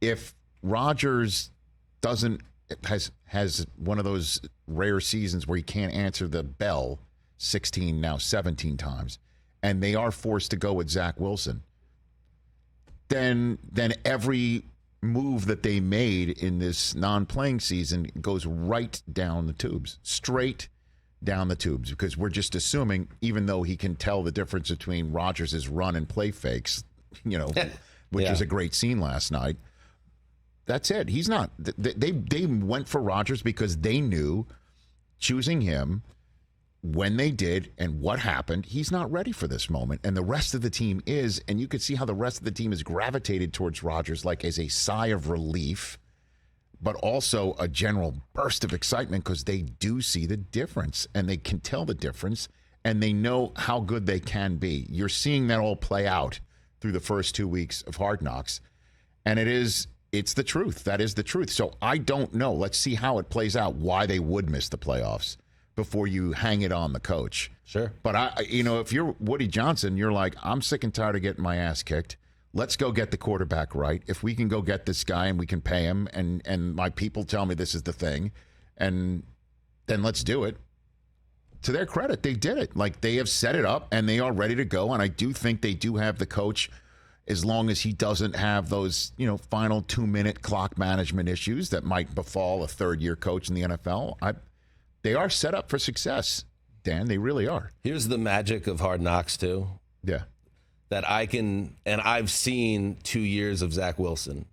if Rodgers has one of those rare seasons where he can't answer the bell 16, now 17 times, and they are forced to go with Zach Wilson, then every move that they made in this non-playing season goes right down the tubes, straight down the tubes, because we're just assuming, even though he can tell the difference between Rodgers' run and play fakes, which was a great scene last night. That's it. He's not. They went for Rodgers because they knew choosing him when they did and what happened, he's not ready for this moment. And the rest of the team is, and you could see how the rest of the team is gravitated towards Rodgers like as a sigh of relief, but also a general burst of excitement because they do see the difference and they can tell the difference and they know how good they can be. You're seeing that all play out through the first 2 weeks of Hard Knocks. And it's the truth. That is the truth. So I don't know. Let's see how it plays out, why they would miss the playoffs before you hang it on the coach. Sure. But, if you're Woody Johnson, you're like, I'm sick and tired of getting my ass kicked. Let's go get the quarterback right. If we can go get this guy and we can pay him and my people tell me this is the thing, and then let's do it. To their credit, they did it. Like, they have set it up and they are ready to go. And I do think they do have the coach, as long as he doesn't have those, final 2-minute clock management issues that might befall a third-year coach in the NFL. They are set up for success, Dan. They really are. Here's the magic of Hard Knocks, too. Yeah. That I've seen 2 years of Zach Wilson,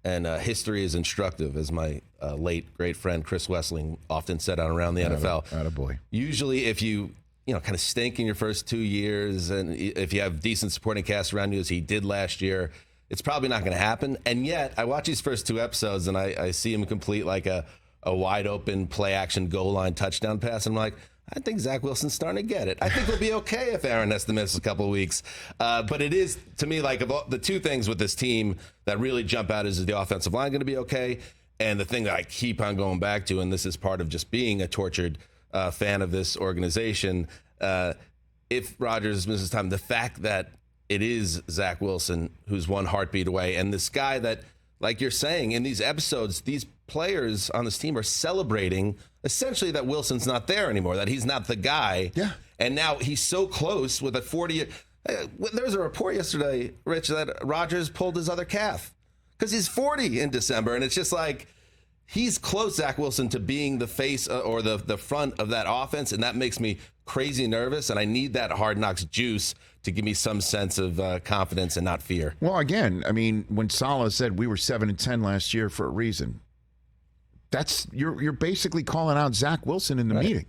and history is instructive, as my late great friend Chris Wessling often said on Around the NFL. Attaboy. Usually, if you kind of stink in your first 2 years, and if you have decent supporting cast around you, as he did last year, it's probably not going to happen. And yet, I watch these first 2 episodes, and I see him complete like a wide open play action goal line touchdown pass, and I'm like, I think Zach Wilson's starting to get it. I think we'll be okay if Aaron has to miss a couple of weeks. But it is, to me, like, of all, the 2 things with this team that really jump out is the offensive line going to be okay? And the thing that I keep on going back to, and this is part of just being a tortured fan of this organization, if Rodgers misses time, the fact that it is Zach Wilson who's one heartbeat away, and this guy that, like you're saying, in these episodes, these players on this team are celebrating essentially that Wilson's not there anymore, that he's not the guy. Yeah. And now he's so close with a 40. There was a report yesterday, Rich, that Rodgers pulled his other calf because he's 40 in December. And it's just like, he's close, Zach Wilson, to being the face or the front of that offense. And that makes me crazy nervous. And I need that Hard Knocks juice to give me some sense of confidence and not fear. Well, again, I mean, when Saleh said we were 7-10 last year for a reason, that's you're basically calling out Zach Wilson in the meeting.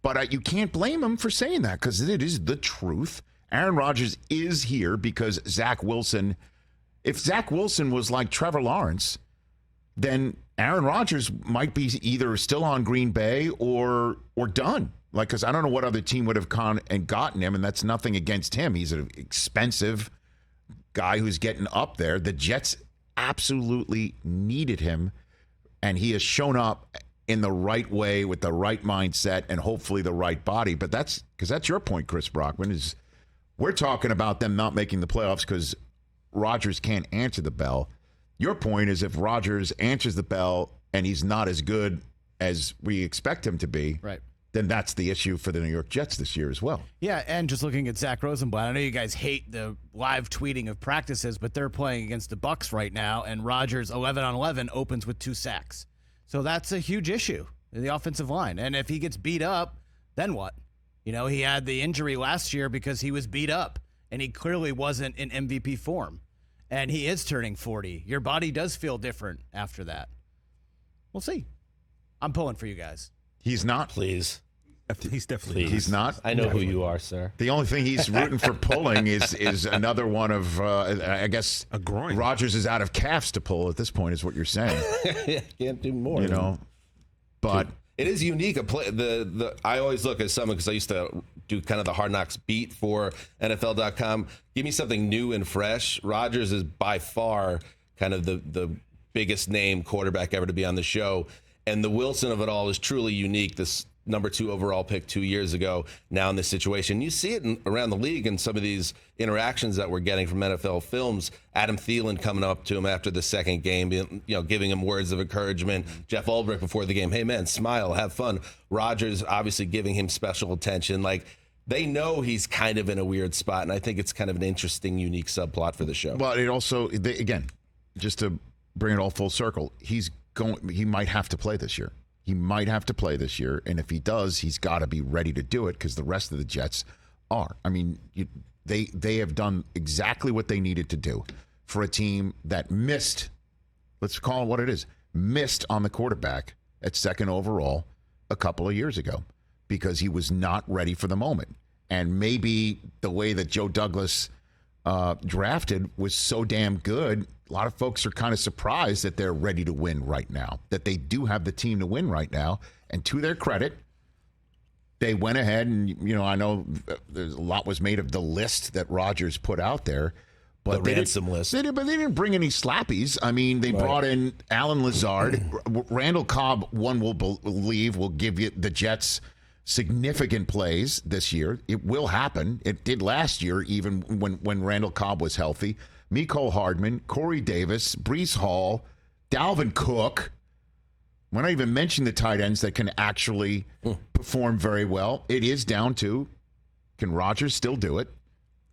But you can't blame him for saying that because it is the truth. Aaron Rodgers is here because Zach Wilson, if Zach Wilson was like Trevor Lawrence, then Aaron Rodgers might be either still on Green Bay or done. Like, because I don't know what other team would have gone and gotten him, and that's nothing against him. He's an expensive guy who's getting up there. The Jets absolutely needed him, and he has shown up in the right way with the right mindset and hopefully the right body. But that's because that's your point, Chris Brockman, is we're talking about them not making the playoffs because Rodgers can't answer the bell. Your point is if Rodgers answers the bell and he's not as good as we expect him to be, right, then that's the issue for the New York Jets this year as well. Yeah, and just looking at Zach Rosenblatt, I know you guys hate the live tweeting of practices, but they're playing against the Bucs right now, and Rodgers 11-on-11 opens with 2 sacks. So that's a huge issue in the offensive line. And if he gets beat up, then what? He had the injury last year because he was beat up, and he clearly wasn't in MVP form. And he is turning 40. Your body does feel different after that. We'll see. I'm pulling for you guys. He's not. Please. He's definitely Please. He's not. I know who you are, sir. The only thing he's rooting for pulling is another one of, I guess, a groin. Rodgers is out of calves to pull at this point, is what you're saying. Can't do more. But it is unique. I always look at someone because I used to do kind of the Hard Knocks beat for NFL.com. Give me something new and fresh. Rodgers is by far kind of the biggest name quarterback ever to be on the show, and the Wilson of it all is truly unique. This number 2 overall pick 2 years ago, now in this situation. You see it around the league in some of these interactions that we're getting from NFL Films. Adam Thielen coming up to him after the second game, giving him words of encouragement. Jeff Ulbrich before the game, hey man, smile, have fun. Rodgers obviously giving him special attention. Like, they know he's kind of in a weird spot, and I think it's kind of an interesting, unique subplot for the show. Well, it also, again, just to bring it all full circle, he might have to play this year. He might have to play this year, and if he does, he's got to be ready to do it because the rest of the Jets are. I mean, they have done exactly what they needed to do for a team that missed, let's call it what it is, missed on the quarterback at second overall a couple of years ago because he was not ready for the moment. And maybe the way that Joe Douglas drafted was so damn good, a lot of folks are kind of surprised that they're ready to win right now, that they do have the team to win right now. And to their credit, they went ahead and, I know there's a lot was made of the list that Rodgers put out there. But the ransom list. But they didn't bring any slappies. I mean, they brought in Alan Lazard. Randall Cobb, one will believe, will give you the Jets significant plays this year. It will happen. It did last year, even when Randall Cobb was healthy. Mecole Hardman, Corey Davis, Breece Hall, Dalvin Cook. We're not even mentioning the tight ends that can actually perform very well. It is down to, can Rodgers still do it?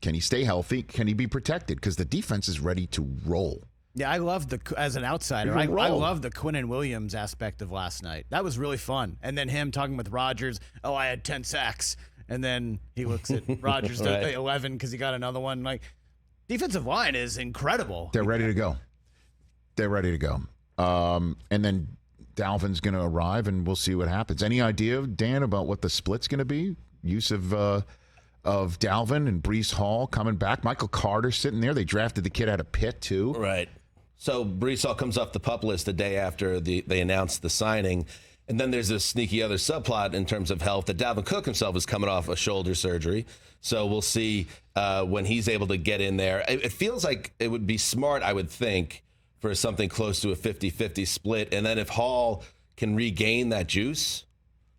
Can he stay healthy? Can he be protected? Because the defense is ready to roll. Yeah, I love as an outsider, I love the Quinnen Williams aspect of last night. That was really fun. And then him talking with Rodgers, I had 10 sacks. And then he looks at Rodgers, 11 because he got another one. Like, defensive line is incredible. They're ready to go. And then Dalvin's going to arrive, and we'll see what happens. Any idea, Dan, about what the split's going to be? Use of Dalvin and Breece Hall coming back. Michael Carter sitting there. They drafted the kid out of Pitt, too. Right. So Breece Hall comes off the PUP list the day after they announced the signing. And then there's this sneaky other subplot in terms of health that Dalvin Cook himself is coming off a shoulder surgery. So we'll see when he's able to get in there. It feels like it would be smart, I would think, for something close to a 50-50 split. And then if Hall can regain that juice,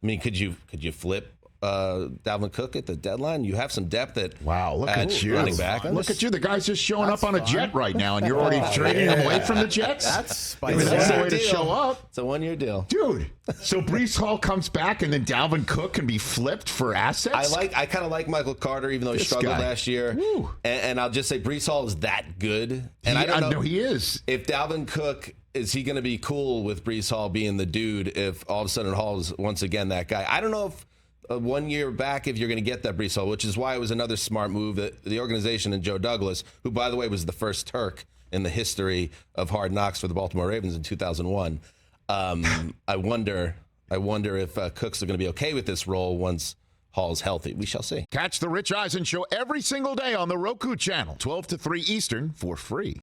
I mean, could you flip Dalvin Cook at the deadline? You have some depth at look at you running back. Look at you. The guy's just showing up on a jet right now, and you're already trading him away from the Jets. That's spicy. That's the way to show up. It's a 1-year deal, dude. So Breece Hall comes back, and then Dalvin Cook can be flipped for assets. I kind of like Michael Carter, even though he struggled last year. And I'll just say Breece Hall is that good. And I don't know he is. If Dalvin Cook, is he going to be cool with Breece Hall being the dude? If all of a sudden Hall is once again that guy, I don't know if. 1 year back if you're going to get that Breece Hall, which is why it was another smart move that the organization and Joe Douglas, who, by the way, was the first Turk in the history of Hard Knocks for the Baltimore Ravens in 2001. I wonder if Cooks are going to be okay with this role once Hall's healthy. We shall see. Catch the Rich Eisen Show every single day on the Roku channel, 12 to 3 Eastern, for free.